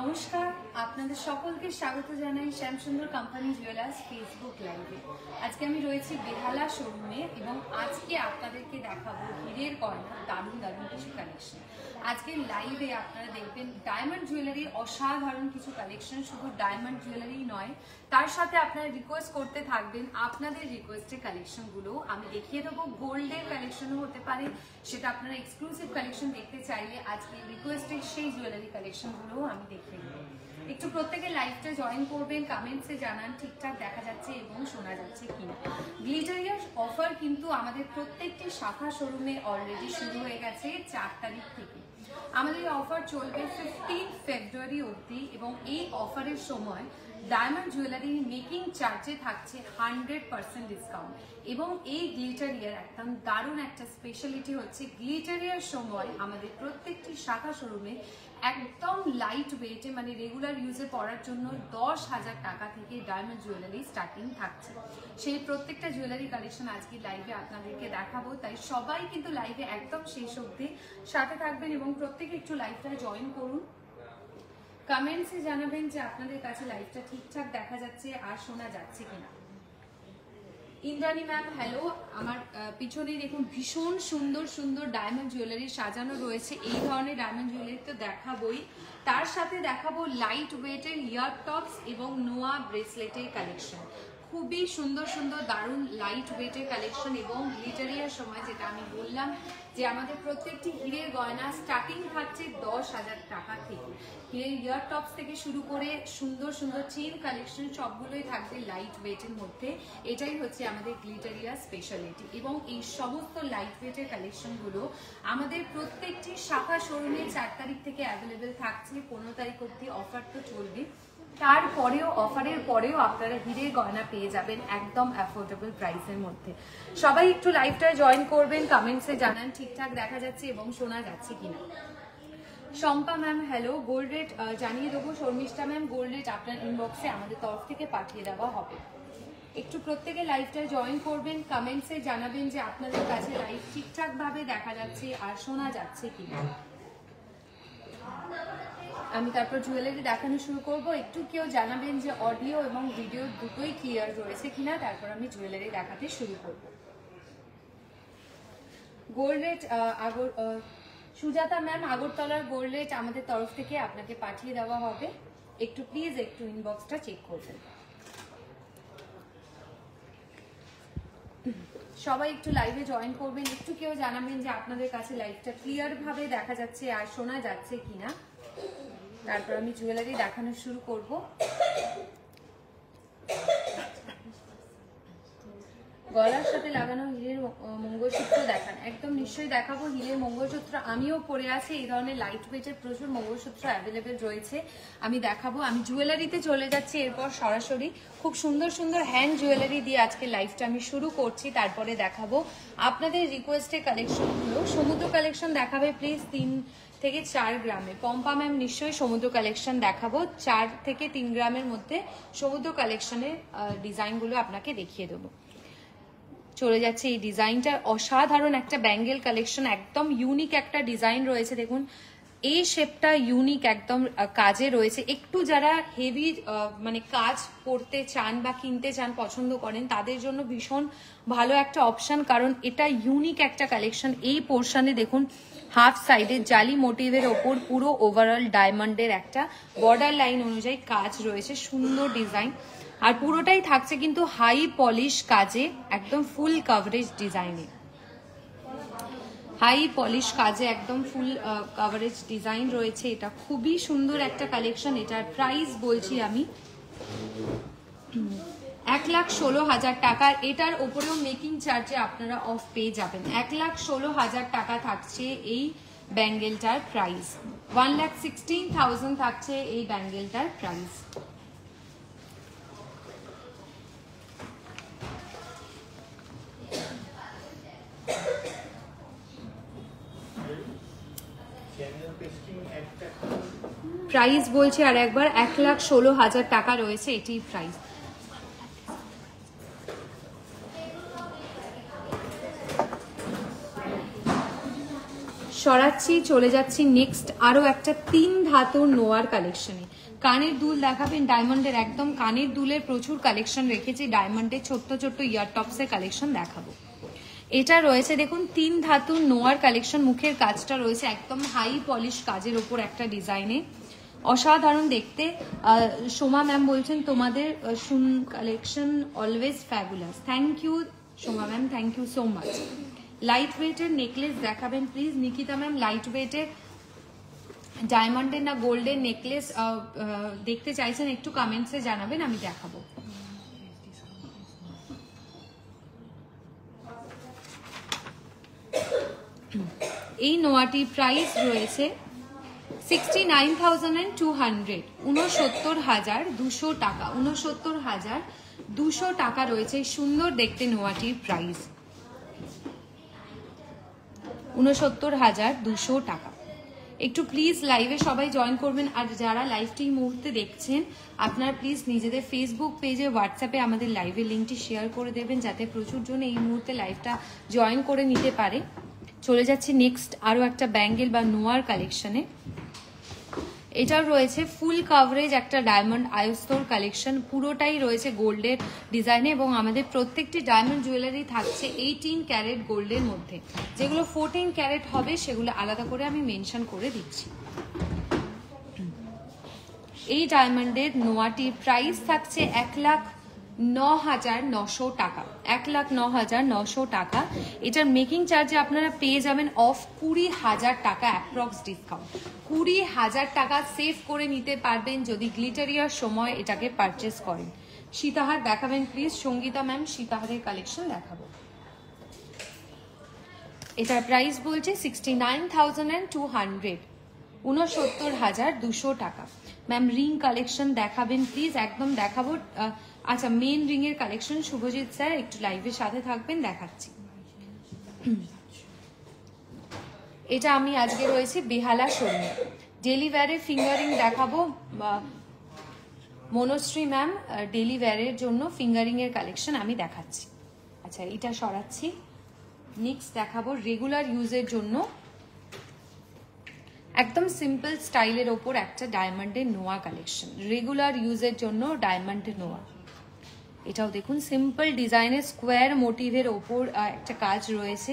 নমস্কার, আপনাদের সকলকে স্বাগত জানাই শ্যামসুন্দর কোম্পানি জুয়েলার্স ফেসবুক লাইভে। আজকে আমি রয়েছি বেহালা শোরুমে এবং আজকে আপনাদেরকে দেখাবো হীরের গয়না দারুণ দারুণ কিছু কালেকশন। আজকের লাইভে আপনারা দেখবেন ডায়মন্ড জুয়েলারির অসাধারণ কিছু কালেকশন। শুধু ডায়মন্ড জুয়েলারি নয়, তার সাথে আপনারা রিকোয়েস্ট করতে থাকবেন আপনাদের রিকোয়েস্টের কালেকশনগুলো আমি দেখিয়ে দেবো। গোল্ডের কালেকশনও হতে পারে, সেটা আপনারা এক্সক্লুসিভ কালেকশন দেখতে চাইলে আজকে রিকোয়েস্টের সেই জুয়েলারি কালেকশনগুলোও আমি দেখিয়ে দেবো। একটু প্রত্যেকে লাইভটা জয়েন করবেন, কমেন্টসে জানান ঠিকঠাক দেখা যাচ্ছে এবং শোনা যাচ্ছে কিনা। গ্লিটারিয়ার অফার কিন্তু আমাদের প্রত্যেকটি শাখা শোরুমে অলরেডি শুরু হয়ে গেছে 4 তারিখ থেকে। আমাদের অফার চলবে 15 ফেব্রুয়ারি অবধি এবং এই অফারের সময় ডায়মন্ড জুয়েলারি মেকিং চার্জে থাকছে 100% ডিসকাউন্ট। এবং এই গ্লিটারিয়ার একদম দারুণ একটা স্পেশালিটি হচ্ছে গ্লিটারিয়ার সময় আমাদের প্রত্যেকটি শাখা শোরুমে একদম লাইট ওয়েটে মানে রেগুলার ইউজে পড়ার জন্য 10,000 টাকা থেকে ডায়মন্ড জুয়েলারি স্টার্টিং থাকছে। সেই প্রত্যেকটা জুয়েলারি কালেকশন আজকে লাইভে আপনাদেরকে দেখাবো, তাই সবাই কিন্তু লাইভে একদম শেষ অবধি সাথে থাকবেন এবং প্রত্যেকে একটু লাইভটা জয়েন করুন। কমেন্টসে জানাবেন যে আপনাদের কাছে লাইভটা ঠিকঠাক দেখা যাচ্ছে আর শোনা যাচ্ছে কিনা। ইন্দ্রাণী ম্যাম হ্যালো, আমার পিছনে দেখুন ভীষণ সুন্দর সুন্দর ডায়মন্ড জুয়েলারি সাজানো রয়েছে। এই ধরনের ডায়মন্ড জুয়েলারি তো দেখাবোই, তার সাথে দেখাবো লাইট ওয়েটের ইয়ার টপস এবং নোয়া ব্রেসলেটের কালেকশন। খুবই সুন্দর সুন্দর দারুণ লাইট ওয়েটের কালেকশন এবং গ্লিটারিয়ার সময় যেটা আমি বললাম যে আমাদের প্রত্যেকটি হীরের গয়না স্টার্টিং থাকছে 10,000 টাকা থেকে। হীরের ইয়ার টপস থেকে শুরু করে সুন্দর সুন্দর চেন কালেকশন সবগুলোই থাকবে লাইট ওয়েটের মধ্যে। এটাই হচ্ছে আমাদের গ্লিটারিয়ার স্পেশালিটি এবং এই সমস্ত লাইট ওয়েটের কালেকশনগুলো আমাদের প্রত্যেকটি শাখা শোরুমে 4 তারিখ থেকে অ্যাভেলেবেল থাকছে। 15 তারিখ অবধি অফার তো চলবে, তারপরেও অফারের পরেও আপনারা হীরের গয়না পেয়ে যাবেন একদম অ্যাফোর্ডেবল প্রাইসের মধ্যে। সবাই একটু লাইভটা জয়েন করবেন, কমেন্টসে জানান ঠিকঠাক দেখা যাচ্ছে এবং শোনা যাচ্ছে কিনা। Shampa ma'am hello, gold rate জানিয়ে দেবো। শর্মিষ্ঠা ম্যাম গোল্ড রেট আপনার ইনবক্সে আমাদের তরফ থেকে পাঠিয়ে দেওয়া হবে। একটু প্রত্যেকে লাইভটা জয়েন করবেন, কমেন্টসে জানাবেন যে আপনাদের কাছে লাইভ ঠিকঠাকভাবে দেখা যাচ্ছে আর শোনা যাচ্ছে কিনা। আমি তারপর জুয়েলারি দেখানো শুরু করব। একটু কেউ জানাবেন যে অডিও এবং ভিডিও দুটোই ক্লিয়ার রয়েছে কিনা, তারপর আমি জুয়েলারি দেখাতে শুরু করব। গোল্ড রেট সুজাতা ম্যাম আগরতলার গোল্ড রেট আমাদের তরফ থেকে আপনাকে পাঠিয়ে দেওয়া হবে। একটু প্লিজ একটু ইনবক্সটা চেক করবেন। সবাই একটু লাইভে জয়েন করবেন, একটু কেউ জানাবেন যে আপনাদের কাছে লাইভটা ক্লিয়ার ভাবে দেখা যাচ্ছে আর শোনা যাচ্ছে কিনা, তারপর আমি জুয়েলারি দেখানো শুরু করব। গলার সাথে লাগানো হীরের মঙ্গলসূত্র দেখান। একদম নিশ্চয়ই দেখাবো হীরের মঙ্গলসূত্র, আমিও পরে আছি। এই ধরনের লাইট ওয়েটের প্রচুর মঙ্গলসূত্র অ্যাভেলেবেল রয়েছে, আমি দেখাবো। আমি জুয়েলারিতে চলে যাচ্ছি এরপর সরাসরি। খুব সুন্দর সুন্দর হ্যান্ড জুয়েলারি দিয়ে আজকে লাইভটা আমি শুরু করছি, তারপরে দেখাবো আপনাদের রিকোয়েস্টের কালেকশনগুলো। সমুদ্র কালেকশন দেখাবে প্লিজ 3 থেকে 4 গ্রামে। পম্পা ম্যাম নিশ্চয়ই সমুদ্র কালেকশন দেখাবো। 4 থেকে 3 গ্রামের মধ্যে সমুদ্র কালেকশনের ডিজাইনগুলো আপনাকে দেখিয়ে দেবো। চলে যাচ্ছে এই ডিজাইনটা, অসাধারণ একটা ব্যাঙ্গেল কালেকশন, একদম ইউনিক একটা ডিজাইন রয়েছে। দেখুন এই শেপটা ইউনিক একদম কাজে রয়েছে। একটু যারা হেভি মানে কাজ করতে চান বা কিনতে চান পছন্দ করেন তাদের জন্য ভীষণ ভালো একটা অপশন, কারণ এটা ইউনিক একটা কালেকশন। এই পোর্শনে দেখুন হাফ সাইডে জালি মোটিভের ওপর পুরো ওভারঅল ডায়মন্ডের একটা বর্ডার লাইন অনুযায়ী কাজ রয়েছে, সুন্দর ডিজাইন। আর পুরোটাই থাকছে কিন্তু হাই পলিশ কাজে, একদম ফুল কভারেজ ডিজাইনে। হাই পলিশ কাজে একদম ফুল কভারেজ ডিজাইন রয়েছে। এটা খুবই সুন্দর একটা কালেকশন। এটার প্রাইস বলছি আমি 1,16,000 টাকা। এটার ওপরেও মেকিং চার্জে আপনারা অফ পেয়ে যাবেন। 1,16,000 টাকা থাকছে এই ব্যাঙ্গেলটার প্রাইস। 1,16,000 থাকছে এই ব্যাঙ্গেলটার প্রাইস। প্রাইস বলছি আর একবার 1,16,000 টাকা রয়েছে এটি প্রাইস। সরাচ্ছি, চলে যাচ্ছি নেক্সট আরো একটা 3 ধাতুর নোয়ার কালেকশনে। কানের দুল দেখাবেন ডায়মন্ডের, একদম কানের দুলের প্রচুর কালেকশন রেখেছি। ডায়মন্ডের ছোট্ট ছোট্ট ইয়ার টপসের কালেকশন দেখাবো। এটা রয়েছে দেখুন 3 ধাতুর নোয়ার কালেকশন। মুখের কাজটা রয়েছে একদম হাই পলিশ কাজের ওপর একটা ডিজাইনে, অসাধারণ দেখতে। সোমা ম্যাম বলছেন তোমাদের collection always fabulous. Thank you Soma ma'am, thank you so much. Light ওয়েটের নেকলেস দেখাবেন প্লিজ। নিকিতা ম্যাম লাইট ওয়েটের ডায়মন্ডের না গোল্ডের নেকলেস দেখতে চাইছেন একটু কমেন্টসে জানাবেন, আমি দেখাবো। এই নোয়াটির প্রাইস রয়েছে 69,200, 69,200 টাকা। 69,200 টাকা রয়েছে সুন্দর দেখতে নোয়াটির প্রাইস, 69,200 টাকা। একটু প্লিজ লাইভে সবাই জয়েন করবেন। আর যারা লাইভটি এই মুহূর্তে দেখছেন আপনারা প্লিজ নিজেদের ফেসবুক পেজে, হোয়াটসঅ্যাপে আমাদের লাইভের লিঙ্কটি শেয়ার করে দেবেন, যাতে প্রচুর জন এই মুহূর্তে লাইভটা জয়েন করে নিতে পারে। চলে যাচ্ছি নেক্সট আরো একটা ব্যাঙ্গেল বা নোয়ার কালেকশনে। এটাও রয়েছে ফুল কাভারেজ একটা ডায়মন্ড আয়স্তর কালেকশন, পুরোটাই রয়েছে গোল্ডের ডিজাইনে এবং আমাদের প্রত্যেকটি ডায়মন্ড জুয়েলারি থাকছে 18 ক্যারেট গোল্ডের মধ্যে। যেগুলো 14 ক্যারেট হবে সেগুলো আলাদা করে আমি মেনশন করে দিচ্ছি। এই ডায়মন্ডের নোয়াটির প্রাইস থাকছে 1,09,900 টাকা, 1,09,900 টাকা। এটার মেকিং চার্জে আপনারা পেয়ে যাবেন অফ 20,000 টাকা অ্যাপ্রক্স ডিসকাউন্ট। 20,000 টাকা সেভ করে নিতে পারবেন যদি গ্লিটারিয়ার সময় এটাকে পারচেস করেন। সীতাহার দেখাবেন প্লিজ। সঙ্গীতা ম্যাম সীতাহারের কালেকশন দেখাবো। এটার প্রাইস বলছে 69,200, 69,200 টাকা। ম্যাম রিং কালেকশন দেখাবেন প্লিজ। একদম দেখাবো। আচ্ছা মেন রিং এর কালেকশন শুভজিৎ স্যার একটু লাইভের সাথে থাকবেন, দেখাচ্ছি। এটা আমি আজকে রয়েছি বেহালা শোরুমে। ডেলি ওয়্যারের ফিঙ্গারিং দেখাবো। মনোশ্রী ম্যাম ডেলি ওয়্যারের জন্য ফিঙ্গারিং এর কালেকশন আমি দেখাচ্ছি। আচ্ছা এটা সরাচ্ছি। নেক্সট দেখাবো রেগুলার ইউজের জন্য একদম সিম্পল স্টাইলের ওপর একটা ডায়মন্ডের নোয়া কালেকশন। রেগুলার ইউজের জন্য ডায়মন্ডের নোয়া। এটাও দেখুন সিম্পল ডিজাইনের স্কোয়ার মোটিভের ওপর একটা কাজ রয়েছে।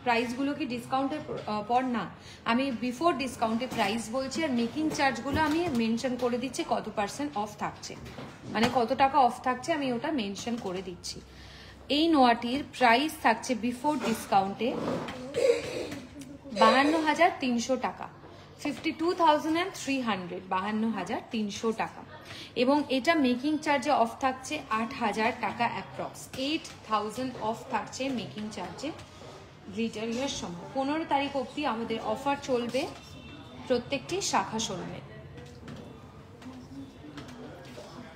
প্রাইসগুলো কি ডিসকাউন্টের পর না, আমি বিফোর ডিসকাউন্টে প্রাইস বলছি, আর মেকিং চার্জগুলো আমি মেনশন করে দিচ্ছি কত পার্সেন্ট অফ থাকছে, মানে কত টাকা অফ থাকছে আমি ওটা মেনশন করে দিচ্ছি। এই নোয়াটির প্রাইস থাকছে বিফোর ডিসকাউন্টে 52,300 টাকা, 52,300, 52,300 টাকা। এবং এটা মেকিং চার্জে অফ থাকছে 8,000 টাকা অ্যাপ্রক্স, 8,000 অফ থাকছে মেকিং চার্জে গ্লিটারিয়ার সময়। 15 তারিখ অবধি আমাদের অফার চলবে প্রত্যেকটি শাখা শোরুমে।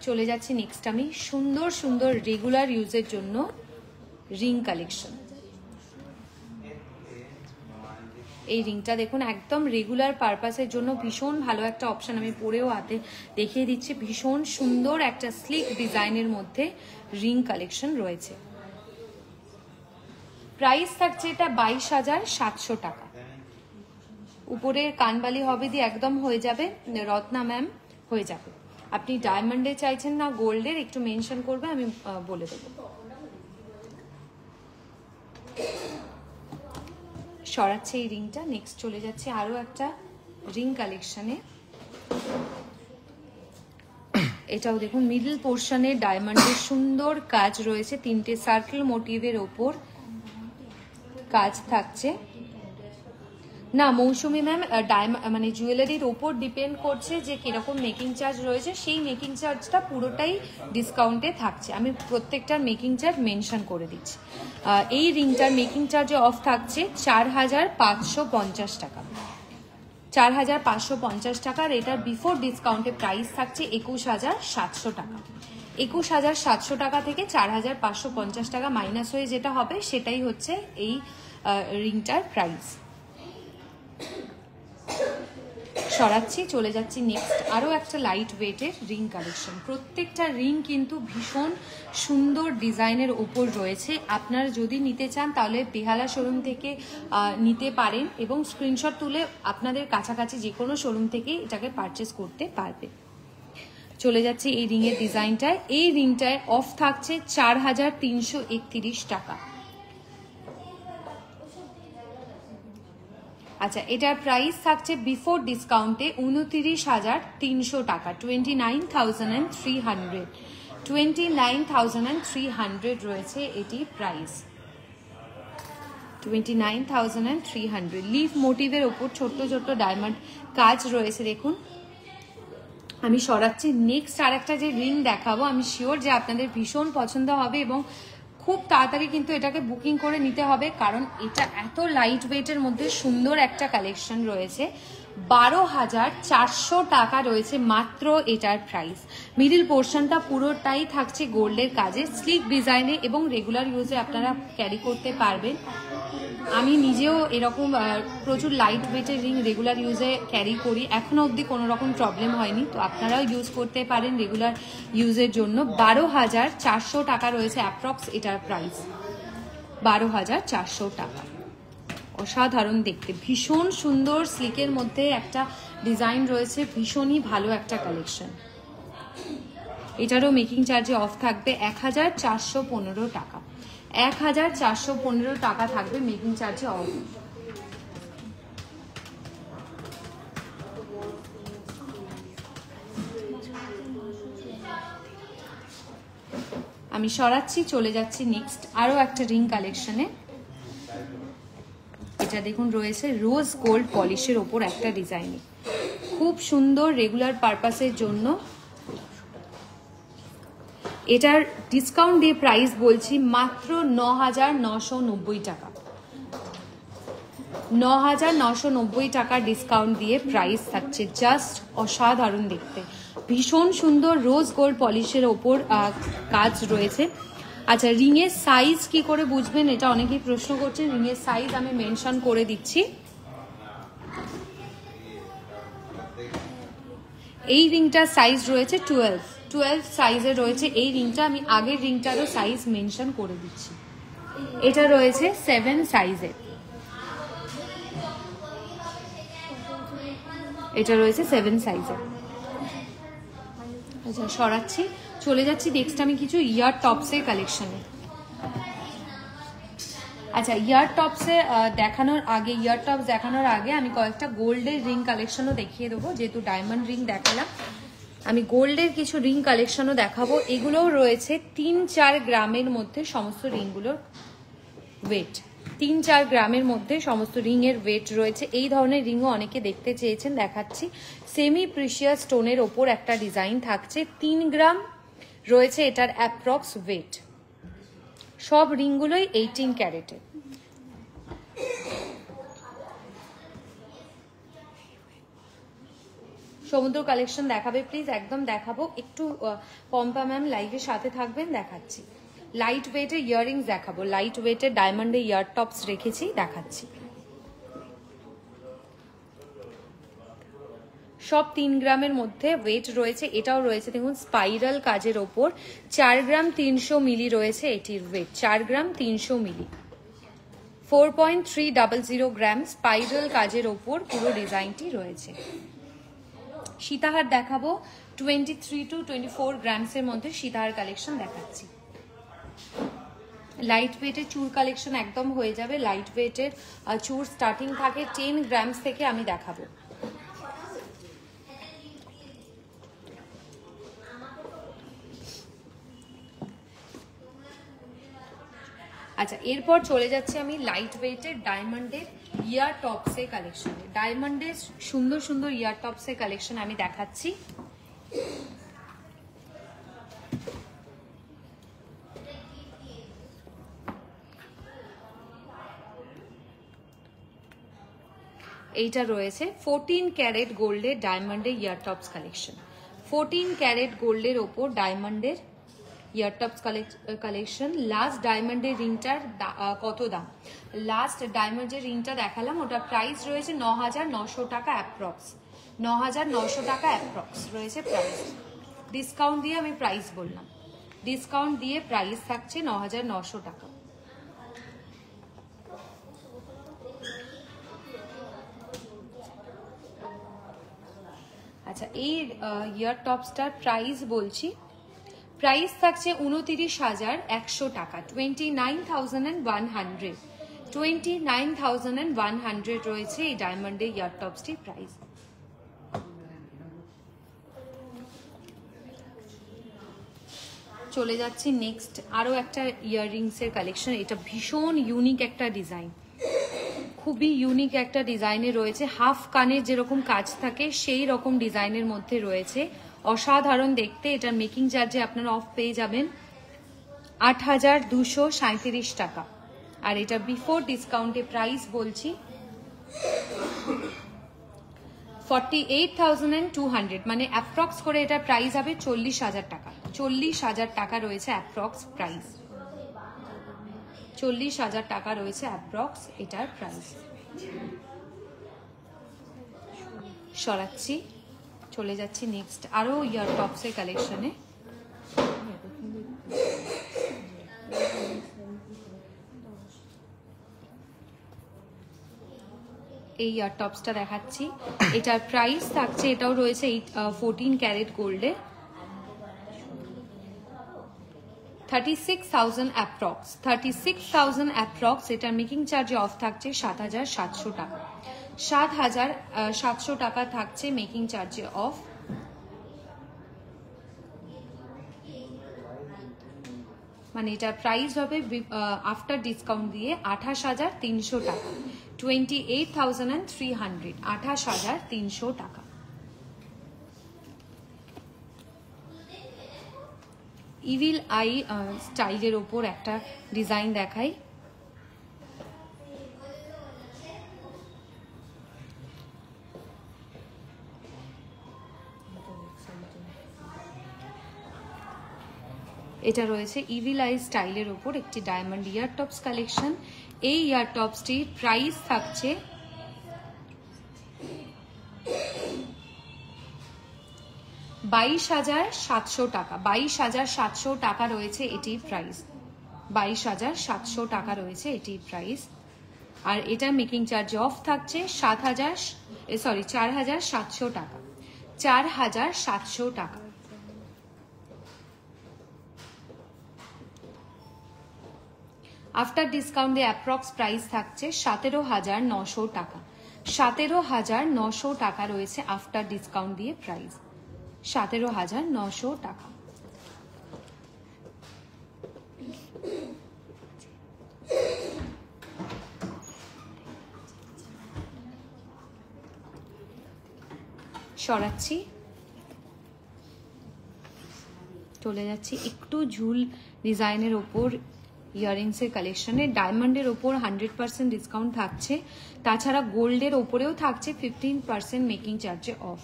চলে যাচ্ছি নেক্সট আমি সুন্দর সুন্দর রেগুলার ইউজের জন্য রিং কালেকশন। এই রিংটা দেখুন একদম রেগুলার পারপাসের জন্য ভীষণ ভালো একটা অপশন। আমি পরেও হাতে দেখিয়ে দিচ্ছি। ভীষণ সুন্দর একটা স্লিক ডিজাইনের মধ্যে রিং কালেকশন রয়েছে। প্রাইস থাকছে এটা 22,700 টাকা। উপরের কানবালি হবে দিয়ে একদম হয়ে যাবে রত্না ম্যাম, হয়ে যাবে। আপনি ডায়মন্ডে চাইছেন না গোল্ডের একটু মেনশন করবে, আমি বলে দেবো। সরাচ্ছে এই রিংটা। নেক্সট চলে যাচ্ছে আরো একটা রিং কালেকশনে। এটাও দেখুন মিডল পোর্শনে ডায়মন্ডের সুন্দর কাজ রয়েছে, 3টে সার্কেল মোটিভের ওপর কাজ থাকছে। না মৌসুমী ম্যাম মানে জুয়েলারির ওপর ডিপেন্ড করছে যে কিরকম মেকিং চার্জ রয়েছে, সেই মেকিং চার্জটা পুরোটাই ডিসকাউন্টে থাকছে। আমি প্রত্যেকটার মেকিং চার্জ মেনশন করে দিচ্ছি। এই রিংটার মেকিং চার্জে অফ থাকছে 4,550 টাকা, 4,550 টাকা। আর এটার বিফোর ডিসকাউন্টে প্রাইস থাকছে 21,700 টাকা। 21,700 টাকা থেকে 4,550 টাকা মাইনাস হয়ে যেটা হবে সেটাই হচ্ছে এই রিংটার প্রাইস। সরাচ্ছি, চলে যাচ্ছি নেক্সট আরও একটা লাইট ওয়েটের রিং কালেকশন। প্রত্যেকটা রিং কিন্তু ভীষণ সুন্দর ডিজাইনের ওপর রয়েছে। আপনারা যদি নিতে চান তাহলে বেহালা শোরুম থেকে নিতে পারেন এবং স্ক্রিনশট তুলে আপনাদের কাছাকাছি যে কোনো শোরুম থেকে এটাকে পারচেস করতে পারবে। চলে যাচ্ছে এই রিংয়ের ডিজাইনটায়। এই রিংটায় অফ থাকছে 4331 টাকা। আচ্ছা, এটার প্রাইস থাকছে বিফোর ডিসকাউন্টে 29,300 টাকা, 29,300 29,300 রয়েছে এটির প্রাইস, 29,300। লিফ মোটিভের ওপর ছোট্ট ছোট্ট ডায়মন্ড কাজ রয়েছে দেখুন। আমি সরাচ্ছি নেক্সট আর একটা যে রিং দেখাবো, আমি শিওর যে আপনাদের ভীষণ পছন্দ হবে এবং খুব তাড়াতাড়ি কিন্তু এটাকে বুকিং করে নিতে হবে, কারণ এটা এত লাইট ওয়েটের মধ্যে সুন্দর একটা কালেকশন রয়েছে। 12,400 টাকা রয়েছে মাত্র এটার প্রাইস। মিডিল পোর্শনটা পুরোটাই থাকছে গোল্ডের কাজে, স্লিক ডিজাইনে এবং রেগুলার ইউজে আপনারা ক্যারি করতে পারবেন। আমি নিজেও এরকম প্রচুর লাইট ওয়েটের রিং রেগুলার ইউজে ক্যারি করি, এখনো অবধি কোনো রকম প্রবলেম হয়নি, তো আপনারাও ইউজ করতে পারেন রেগুলার ইউজের জন্য। 12,400 টাকা রয়েছে অ্যাপ্রক্স এটার প্রাইস, 12,400 টাকা। অসাধারণ দেখতে, ভীষণ সুন্দর স্লিকের মধ্যে একটা ডিজাইন রয়েছে, ভীষণই ভালো একটা কালেকশন। এটারও মেকিং চার্জে অফ থাকবে 1,415 টাকা, 1,415 টাকা থাকবে মেকিং চার্জে অফ। আমি সরাচ্ছি, চলে যাচ্ছি নেক্সট আরও একটা রিং কালেকশনে। এটা দেখুন রয়েছে রোজ গোল্ড পলিশের ওপর একটা ডিজাইনে, খুব সুন্দর রেগুলার পারপাসের জন্য। এটার ডিসকাউন্ট দিয়ে প্রাইস বলছি মাত্র 9,990 টাকা, 9,990 টাকা ডিসকাউন্ট দিয়ে প্রাইস থাকছে। জাস্ট অসাধারণ দেখতে, ভীষণ সুন্দর রোজ গোল্ড পলিশের ওপর কাজ রয়েছে। আচ্ছা, রিংয়ের সাইজ কি করে বুঝবেন এটা অনেকেই প্রশ্ন করছেন। রিংয়ের সাইজ আমি মেনশন করে দিচ্ছি। এই রিংটার সাইজ রয়েছে 12 সাইজের রয়েছে এই রিংটা। আমি আগের রিংটারও সাইজ মেনশন করে দিচ্ছি। এটা রয়েছে 7 সাইজের, এটা রয়েছে 7 সাইজের। আচ্ছা, সরাচ্ছি, চলে যাচ্ছি নেক্সট আমি কিছু ইয়ার টপসের কালেকশনে। আচ্ছা, ইয়ার টপসে ইয়ার টপস দেখানোর আগে আমি কয়েকটা গোল্ডের রিং কালেকশনও দেখিয়ে দেবো। যেহেতু ডায়মন্ড রিং দেখালাম, আমি গোল্ডের কিছু রিং কালেকশনও দেখাবো। এগুলোও রয়েছে 3-4 গ্রামের মধ্যে সমস্ত রিংগুলোর ওয়েট, 3-4 গ্রামের মধ্যে সমস্ত রিংয়ের ওয়েট রয়েছে। এই ধরনের রিংও অনেকে দেখতে চেয়েছেন, দেখাচ্ছি। সেমি প্রিশিয়াস স্টোনের ওপর একটা ডিজাইন থাকছে, 3 গ্রাম রয়েছে এটার অ্যাপ্রক্স ওয়েট। সব রিংগুলোই 18 ক্যারেটের। সমুদ্র কালেকশন দেখাবে প্লিজ, একদম দেখাবো। একটু পম্পা ম্যাম লাইভের সাথে থাকবেন, দেখাচ্ছি। লাইট ওয়েটের ইয়াররিংস দেখাবো, লাইট ওয়েটের ডায়মন্ডের ইয়ার টপস রেখেছি, দেখাচ্ছি। সব 3 গ্রামের মধ্যে ওয়েট রয়েছে। এটাও রয়েছে দেখুন স্পাইরাল কাজের ওপর, 4 গ্রাম 300 মিলি রয়েছে এটির ওয়েট, 4 গ্রাম 300 মিলি, 4.300 গ্রাম স্পাইরাল কাজের ওপর পুরো ডিজাইনটি রয়েছে। সীতাহার দেখাবো, 23 to 24 গ্রামসের মধ্যে সীতাহার কালেকশন দেখাচ্ছি। লাইট ওয়েটের চুর কালেকশন একদম হয়ে যাবে। লাইট ওয়েটের চুর স্টার্টিং থাকে 10 গ্রামস থেকে আমি দেখাবো। আচ্ছা, এরপর চলে যাচ্ছি আমি লাইট ওয়েটের ডায়মন্ডের ইয়ার টপসের কালেকশনে। ডায়মন্ডের সুন্দর সুন্দর ইয়ার টপসের কালেকশন আমি দেখাচ্ছি। এইটা রয়েছে 14 ক্যারেট গোল্ডের ডায়মন্ডের ইয়ার টপস কালেকশন। 14 ক্যারেট গোল্ডের ওপর ডায়মন্ডের ইয়ার টপস কালেকশন। লাস্ট ডায়মন্ডের রিংটার কত দাম? লাস্ট ডায়মন্ডের রিংটা দেখালাম, ওটা প্রাইস রয়েছে 9,900 টাকা অ্যাপ্রক্স। 9,900 টাকা অ্যাপ্রক্স রয়েছে প্রাইস। ডিসকাউন্ট দিয়ে আমি প্রাইস বললাম, ডিসকাউন্ট দিয়ে প্রাইস থাকছে 9,900 টাকা। আচ্ছা, এই ইয়ার টপসটার প্রাইস বলছি, প্রাইস থাকছে 29,100 টাকা, 29,100, 29,100 রয়েছে এই ডায়মন্ডের ইয়ার টপসটির প্রাইস। চলে যাচ্ছি নেক্সট আরও একটা ইয়াররিংসের কালেকশন। এটা ভীষণ ইউনিক একটা ডিজাইন, খুবই ইউনিক একটা ডিজাইনে রয়েছে। হাফ কানের যেরকম কাজ থাকে সেই রকম ডিজাইনের মধ্যে রয়েছে, অসাধারণ দেখতে। এটার মেকিং চার্জে আপনারা অফ পেয়ে যাবেন 8,237 টাকা। আর এটা বিফোর ডিসকাউন্টে প্রাইস বলছি 48,200, মানে অ্যাপ্রক্স করে এটা প্রাইস হবে 40,000 টাকা। 40,000 টাকা রয়েছে অ্যাপ্রক্স প্রাইস, 40,000 টাকা রয়েছে অ্যাপ্রক্স এটার প্রাইস। সরাচ্ছি, চলে যাচ্ছি নেক্সট আরো ইয়ার টপসের কালেকশনে। এই ইয়ার টপসটা দেখাচ্ছি, এটার প্রাইস থাকছে, এটাও রয়েছে 14 ক্যারেট গোল্ডে, 36,000 অ্যাপ্রক্স, 36,000 অ্যাপ্রক্স। এটার মেকিং চার্জে অফ থাকছে 7,700 টাকা, 7,700 টাকা থাকছে মেকিং চার্জে অফ। মানে এটার প্রাইস হবে আফটার ডিসকাউন্ট দিয়ে 28,300 টাকা, 28,300, 28,300 টাকা। ইভিল আই স্টাইলের ওপর একটা ডিজাইন দেখাই। এটা রয়েছে ইভিল আই স্টাইলের ওপর একটি ডায়মন্ড ইয়ার টপস কালেকশন। এই ইয়ার টপসটির প্রাইস থাকছে 22,700 টাকা, 22,700 টাকা রয়েছে এটির প্রাইস, 22,700 টাকা রয়েছে এটির প্রাইস। আর এটা মেকিং চার্জ অফ থাকছে 4,700 টাকা, 4,700 টাকা। আফটার ডিসকাউন্ট দিয়ে অ্যাপ্রক্স প্রাইস থাকছে 17,900 টাকা, 17,900 টাকা রয়েছে আফটার ডিসকাউন্ট দিয়ে প্রাইস, 17,900 টাকা। সরাচ্ছি, চলে যাচ্ছি একটু ঝুল ডিজাইনের ওপর ইয়াররিংসের কালেকশনে। ডায়মন্ডের ওপর 100% ডিসকাউন্ট থাকছে, তাছাড়া গোল্ডের ওপরেও থাকছে 15% মেকিং চার্জে অফ।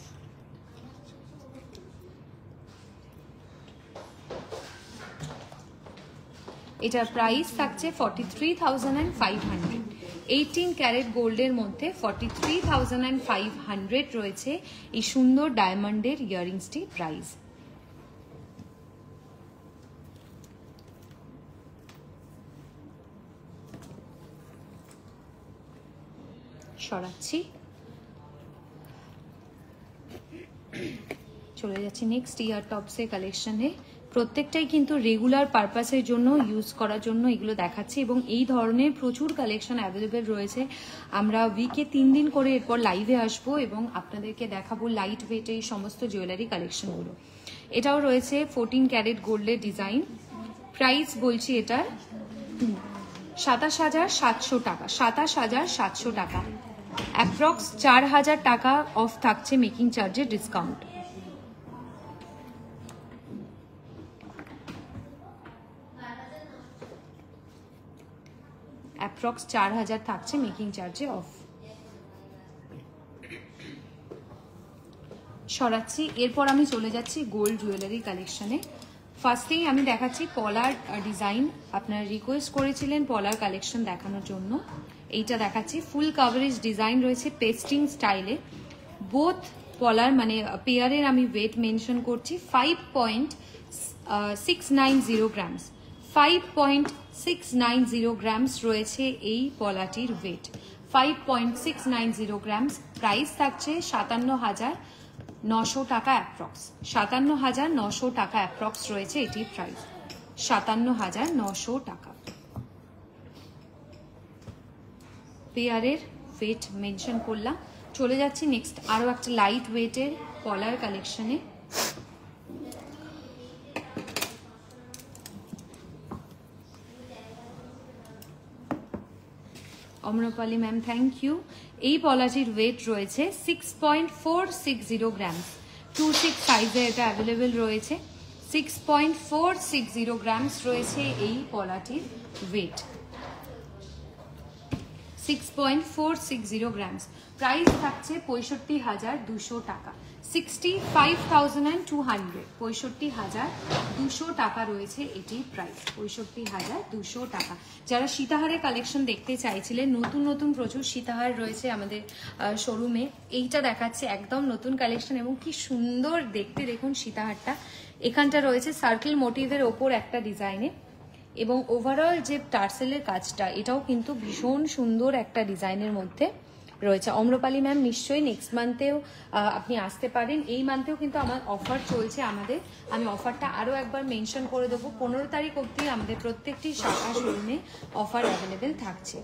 এটার প্রাইস থাকছে 43,500, 18 ক্যারেট গোল্ডের মধ্যে 43,500 রয়েছে এই সুন্দর ডায়মন্ডের ইয়াররিংসটির প্রাইস। সরাচ্ছি, চলে যাচ্ছি নেক্সট ইয়ার টপসের কালেকশনে। প্রত্যেকটাই কিন্তু রেগুলার পারপাসের জন্য ইউজ করার জন্য এগুলো দেখাচ্ছি, এবং এই ধরনের প্রচুর কালেকশন অ্যাভেলেবেল রয়েছে। আমরা উইকে 3 দিন করে এরপর লাইভে আসবো এবং আপনাদেরকে দেখাবো লাইট ওয়েট এই সমস্ত জুয়েলারি কালেকশনগুলো। এটাও রয়েছে 14 ক্যারেট গোল্ডের ডিজাইন। প্রাইস বলছি এটার 27,700 টাকা, 27,700 টাকা। অ্যাপ্রক্স 4,000 টাকা অফ থাকছে মেকিং চার্জের ডিসকাউন্ট। অ্যাপ্রক্স 4,000 থাকছে মেকিং চার্জে অফ। সরাচ্ছি, এরপর আমি চলে যাচ্ছি গোল্ড জুয়েলারি কালেকশনে। ফার্স্টেই আমি দেখাচ্ছি পলার ডিজাইন। আপনারা রিকোয়েস্ট করেছিলেন পলার কালেকশন দেখানোর জন্য, এইটা দেখাচ্ছি। ফুল কাভারেজ ডিজাইন রয়েছে পেস্টিং স্টাইলে। বোথ পলার মানে পেয়ারের আমি ওয়েট মেনশন করছি 5.690 গ্রামস। 5.690 গ্রামস রয়েছে এই পলাটির ওয়েট, 5.690 গ্রামস। প্রাইস থাকছে 57,900 টাকা অ্যাপ্রক্স। 57,900 টাকা অ্যাপ্রক্স রয়েছে এটির প্রাইস, 57,900 টাকা। পেয়ারের ওয়েট মেনশন করলাম। চলে যাচ্ছি নেক্সট আরো একটা লাইট ওয়েটের পলার কালেকশনে। অমরপালি ম্যাম থ্যাংক ইউ। এই পলাটির ওয়েট রয়েছে 6.460 গ্রামস। 26 সাইজে এটা অ্যাভেলেবেল রয়েছে। 6.460 গ্রামস রয়েছে এই পলাটির ওয়েট, 6.460 গ্রামস। প্রাইস থাকছে 65,200 টাকা, 65,200। 65,200 টাকা রয়েছে এটির প্রাইস, 65,200 টাকা। যারা সীতাহারের কালেকশন দেখতে চাইছিলেন, নতুন নতুন প্রচুর সীতাহার রয়েছে আমাদের শোরুমে। এইটা দেখাচ্ছে একদম নতুন কালেকশন এবং কি সুন্দর দেখতে, দেখুন সীতাহারটা। এখানটা রয়েছে সার্কেল মোটিভের ওপর একটা ডিজাইনে, এবং ওভারঅল যে টার্সেলের কাজটা এটাও কিন্তু ভীষণ সুন্দর একটা ডিজাইনের মধ্যে রয়েছে। অম্রপালি ম্যাম নিশ্চয়ই নেক্সট মান্থেও আপনি আসতে পারেন। এই মান্থেও কিন্তু আমার অফার চলছে আমাদের, আমি অফারটা আরও একবার মেনশন করে দেবো। 15 তারিখ অবধি আমাদের প্রত্যেকটি শাখা শোরুমে অফার অ্যাভেলেবেল থাকছে।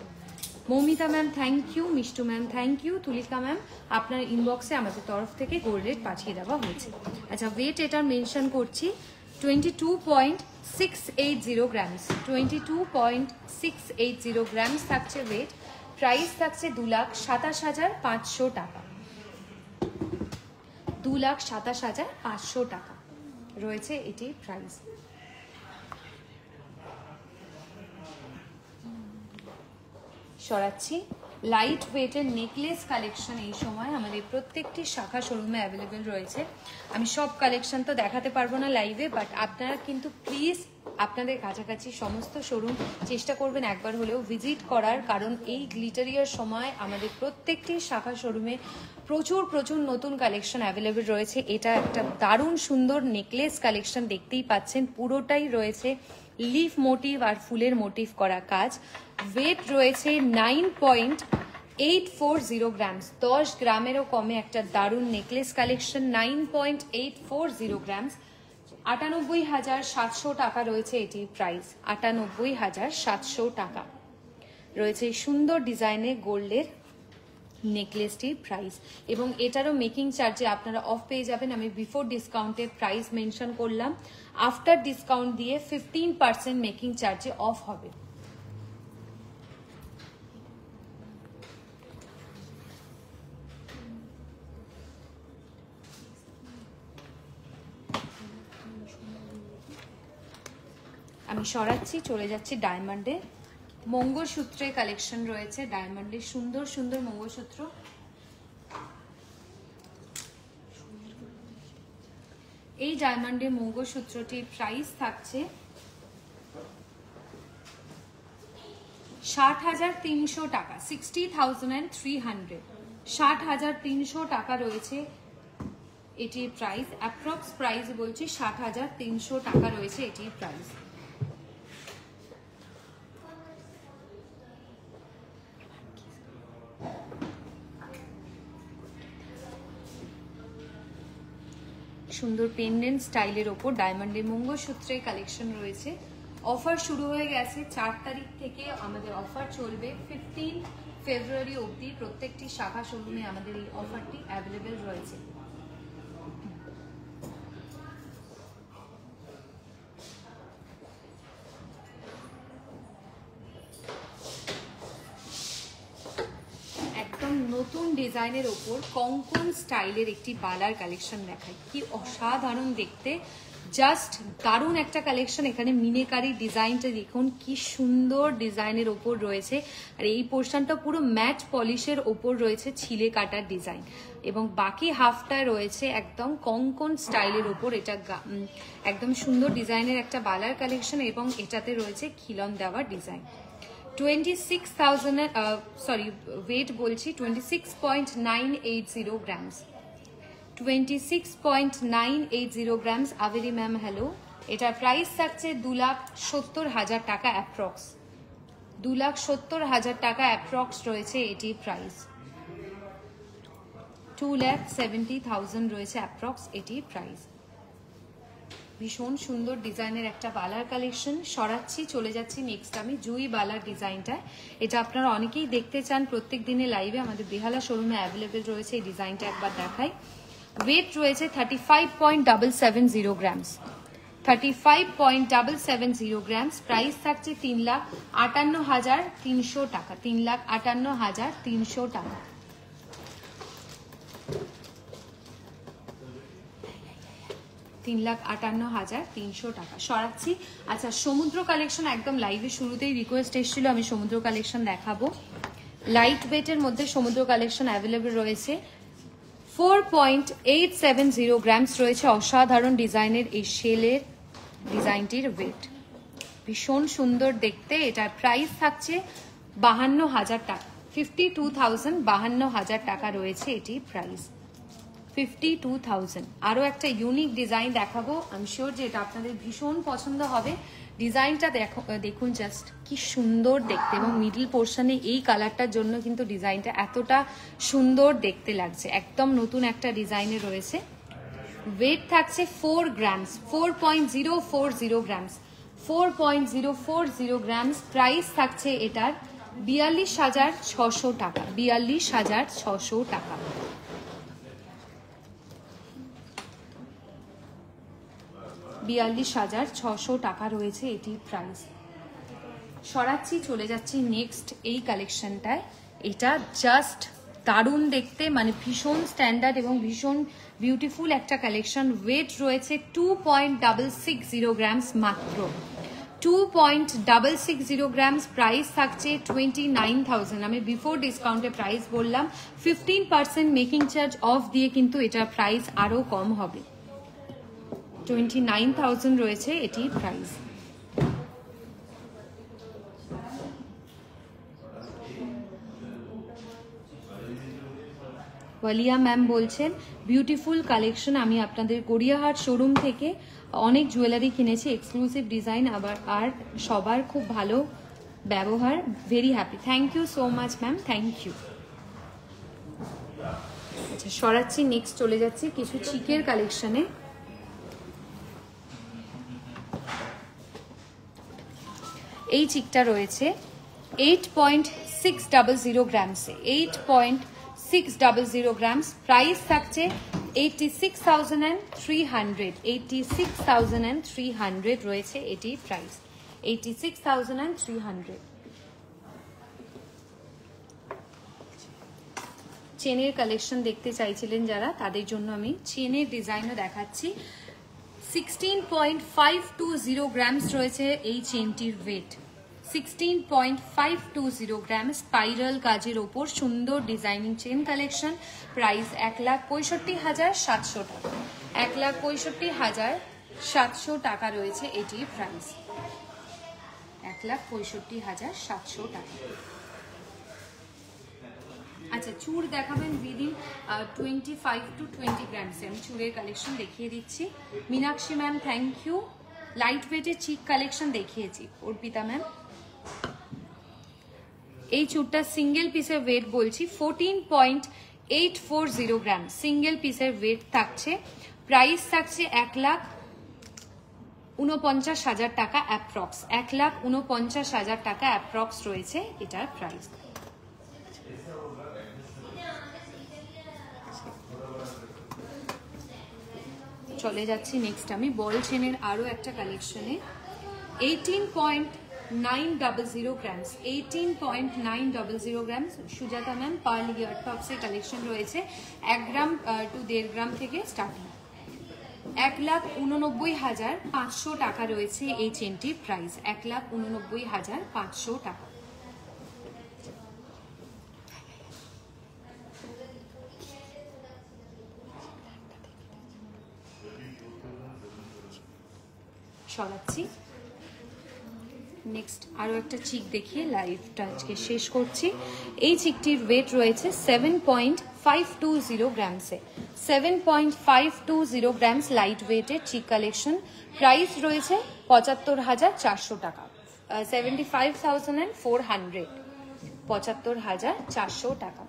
Moumita ma'am thank you, Mishtu ma'am thank you, Tulika ma'am আপনার ইনবক্সে আমাদের তরফ থেকে গোল্ড রেট পাঠিয়ে দেওয়া হয়েছে। আচ্ছা, ওয়েট এটা মেনশন করছি 22.680 গ্রামস। 22.680 গ্রামস থাকছে ওয়েট। প্রাইস থাকছে 2,27,500 টাকা, 2,27,500 টাকা রয়েছে এটির প্রাইস। সরাচ্ছি লাইট ওয়েটের নেকলেস কালেকশন এই সময় আমাদের প্রত্যেকটি শাখা শোরুমে অ্যাভেলেবেল রয়েছে। আমি সব কালেকশন তো দেখাতে পারবো না লাইভে, বাট আপনারা কিন্তু প্লিজ আপনাদের কাছাকাছি সমস্ত শোরুম চেষ্টা করবেন একবার হলেও ভিজিট করার, কারণ এই গ্লিটারিয়ার সময় আমাদের প্রত্যেকটি শাখা শোরুমে প্রচুর প্রচুর নতুন কালেকশন অ্যাভেলেবেল রয়েছে। এটা একটা দারুণ সুন্দর নেকলেস কালেকশন দেখতেই পাচ্ছেন, পুরোটাই রয়েছে লিফ মোটিভ আর ফুলের মোটিভ করা কাজ। ওয়েট রয়েছে 9.840 গ্রামস, 10 গ্রামেরও কমে একটা দারুণ নেকলেস কালেকশন। 9.840 গ্রামস, 98,700 টাকা রয়েছে এটির প্রাইস, 98,700 টাকা রয়েছে এই সুন্দর ডিজাইনে গোল্ডের নেকলেসটির প্রাইস। এবং এটারও মেকিং চার্জে আপনারা অফ পেয়ে যাবেন। আমি বিফোর ডিসকাউন্টের প্রাইস মেনশন করলাম, আফটার ডিসকাউন্ট দিয়ে 15% মেকিং চার্জে অফ হবে। আমি সরাচ্ছি, চলে যাচ্ছি ডায়মন্ডে। মঙ্গলসূত্রের কালেকশন রয়েছে, ডায়মন্ডের সুন্দর সুন্দর মঙ্গলসূত্র। এই ডায়মন্ডের মঙ্গলসূত্রটির প্রাইস থাকছে 60,300 টাকা, 60,300। 60,300 টাকা রয়েছে এটির প্রাইস, অ্যাপ্রক্স প্রাইস বলছি 60,300 টাকা রয়েছে এটির প্রাইস। সুন্দর পেন্ডেন্ট স্টাইলের ওপর ডায়মন্ডের মঙ্গলসূত্রের কালেকশন রয়েছে। অফার শুরু হয়ে গেছে 4 তারিখ থেকে আমাদের অফার চলবে 15 ফেব্রুয়ারি অবধি। প্রত্যেকটি শাখা শোরুমে আমাদের এই অফারটি অ্যাভেলেবেল রয়েছে। একদম নতুন ডিজাইনের ওপর কঙ্কন স্টাইলের একটি বালার কালেকশন দেখাই, কি অসাধারণ দেখতে, জাস্ট দারুণ একটা কালেকশন। এখানে মিনেকারি ডিজাইনটা দেখুন কি সুন্দর ডিজাইনের ওপর রয়েছে, আর এই পোর্শনটা পুরো ম্যাট পলিশের ওপর রয়েছে ছিলে কাটার ডিজাইন, এবং বাকি হাফটা রয়েছে একদম কঙ্কন স্টাইলের ওপর। এটা একদম সুন্দর ডিজাইনের একটা বালার কালেকশন, এবং এটাতে রয়েছে খিলন দেওয়া ডিজাইন। 26,000 সরি ওয়েট বলছি 26.980 গ্রামস, 26.980 গ্রামস। আবেরি ম্যাম হ্যালো। এটার প্রাইস থাকছে 2,70,000 টাকা অ্যাপ্রক্স, 2,70,000 টাকা অ্যাপ্রক্স রয়েছে এটির প্রাইস, 2,70,000 রয়েছে অ্যাপ্রক্স এটির প্রাইস। ভীষণ সুন্দর ডিজাইনের একটা বালার কালেকশন। সরাচ্ছি, চলে যাচ্ছি নেক্সট আমি জুই বালার ডিজাইনটা। এটা আপনারা অনেকেই দেখতে চান প্রত্যেক দিনে লাইভে, আমাদের বেহালা শোরুমে অ্যাভেলেবেল রয়েছে। এই ডিজাইনটা একবার দেখাই। ওয়েট রয়েছে 35.770 গ্রামস, 35.770 গ্রামস। প্রাইস থাকছে 3,58,300 টাকা, 3,58,300 টাকা। $3,58,300 টাকা। সরাচ্ছি। আচ্ছা, সমুদ্র কালেকশন একদম লাইভে শুরুতেই রিকোয়েস্ট এসেছিল আমি সমুদ্র কালেকশন দেখাবো। লাইট ওয়েটের মধ্যে সমুদ্র কালেকশন অ্যাভেলেবেল রয়েছে। 4.870 গ্রামস রয়েছে। অসাধারণ ডিজাইনের এই শেলের ডিজাইনটির ওয়েট ভীষণ সুন্দর দেখতে। এটার প্রাইস থাকছে 52,000 টাকা, 52,000, 52,000 টাকা রয়েছে এটি প্রাইস, 52,000। আরো একটা ইউনিক ডিজাইন দেখাবো, আমি শিওর যে এটা আপনাদের ভীষণ পছন্দ হবে। ডিজাইনটা দেখুন জাস্ট কি সুন্দর দেখতে, এবং মিডল পোর্শনে এই কালারটার জন্য কিন্তু ডিজাইনটা এতটা সুন্দর দেখতে লাগছে। একদম নতুন একটা ডিজাইনে রয়েছে। ওয়েট থাকছে 4 গ্রামস, 4.040 গ্রামস, 4.040 গ্রামস। প্রাইস থাকছে এটার 42,600 টাকা, 42,600 টাকা। 42,600 টাকা রয়েছে এটির প্রাইস। সরাচ্ছি, চলে যাচ্ছি নেক্সট এই কালেকশনটায়। এটা জাস্ট দারুণ দেখতে, মানে ভীষণ স্ট্যান্ডার্ড এবং ভীষণ বিউটিফুল একটা কালেকশন। ওয়েট রয়েছে 2.660 গ্রামস মাত্র, 2.660 গ্রামস। প্রাইস থাকছে 29,000। আমি বিফোর ডিসকাউন্টে প্রাইস বললাম, 15% মেকিং চার্জ অফ দিয়ে কিন্তু এটার প্রাইস আরও কম হবে। 29,000 রয়েছে এটির প্রাইস। ওয়ালিয়া ম্যাম বলছেন বিউটিফুল কালেকশন। আমি আপনাদের গড়িয়াহাট শোরুম থেকে অনেক জুয়েলারি কিনেছি, এক্সক্লুসিভ ডিজাইন, আবার আর সবার খুব ভালো ব্যবহার, very happy. Thank you so much ma'am, thank you. আচ্ছা, সরাচ্ছি, নেক্সট চলে যাচ্ছি কিছু চিকের কালেকশনে। এই চিকটা রয়েছে 8.600 গ্রামসে, 8.600 গ্রামস। প্রাইস থাকছে 86,300, 86,300 রয়েছে এটি প্রাইস, 86,300। চেনের কালেকশন দেখতে চাইছিলেন যারা, তাদের জন্য আমি চেনের ডিজাইনও দেখাচ্ছি। 16.520 গ্রামস রয়েছে এই চেনটির ওয়েট, 16.520 গ্রাম। স্পাইরাল কাজের ওপর সুন্দর ডিজাইনিং চেন কালেকশন। প্রাইস 1,65,700 টাকা, 1,65,700 টাকা রয়েছে এটির প্রাইস, 1,65,700 টাকা। আচ্ছা, চুড় দেখাবেন উইদিন 25 to 20 গ্রামসে। আমি চুড়ের কালেকশন দেখিয়ে দিচ্ছি। Meenakshi ma'am thank you. Light ওয়েটের চিক কালেকশন দেখিয়েছি। অর্পিতা ম্যাম, এই চুড়টা সিঙ্গেল পিসের ওয়েট বলছি 14.840 গ্রাম, সিঙ্গেল পিসের ওয়েট থাকছে। প্রাইস থাকছে 1,49,000 টাকা অ্যাপ্রক্স, 1,49,000 টাকা অ্যাপ্রক্স রয়েছে এটার প্রাইস। চলে যাচ্ছি নেক্সট আমি বল চেনের আরো একটা কালেকশনে। 18.900 grams, 18.900 grams. Sujata ma'am pearl ear টপসের কালেকশন রয়েছে 1 গ্রাম টু 1.5 গ্রাম থেকে স্টার্টিং। 1,89,500 টাকা রয়েছে এই চেনটির প্রাইস, 1,89,500 টাকা। সরাচ্ছি। নেক্সট আরও একটা চিক দেখিয়ে লাইভটা আজকে শেষ করছি। এই চিকটির ওয়েট রয়েছে 7.520 গ্রামসে, 7.520 গ্রামস লাইট ওয়েটের চিক কালেকশন। প্রাইস রয়েছে 75,400 টাকা, 75,400, 75,400 টাকা।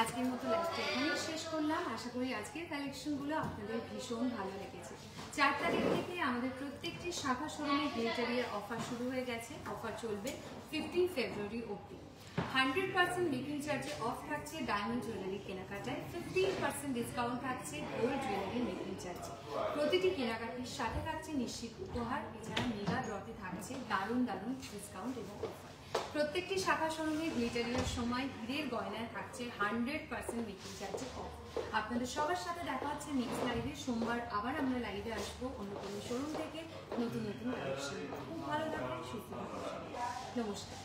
আজকের মতো লাইভটা এখানেই শেষ করলাম। আশা করি আজকের কালেকশনগুলো আপনাদের ভীষণ ভালো লেগেছে। 4 তারিখ থেকে আমাদের প্রত্যেকটি শাখা শোরুমে গ্লিটারিয়ার অফার শুরু হয়ে গেছে। অফার চলবে 15 ফেব্রুয়ারি অবধি। 100% মেকিং চার্জে অফ থাকছে ডায়মন্ড জুয়েলারি কেনাকাটায়, 15% ডিসকাউন্ট থাকছে গোল্ড জুয়েলারি মেকিং চার্জে। প্রতিটি কেনাকাটির সাথে থাকছে নিশ্চিত উপহার, এছাড়া মেগা ড্রতে থাকছে দারুণ দারুণ ডিসকাউন্ট এবং অফার। প্রত্যেকটি শাখা শোরুমে গ্লিটারিয়ার সময় হীরের গয়নায় থাকছে 100% মেকিং চার্জে অফ। আপনাদের সবার সাথে দেখা হচ্ছে নেক্সট লাইভে। সোমবার আবার আমরা লাইভে আসবো অন্য কোনো শোরুম থেকে নতুন নতুন কালেকশন। খুব ভালো লাগবে, সুস্থ থাকবেন। নমস্কার।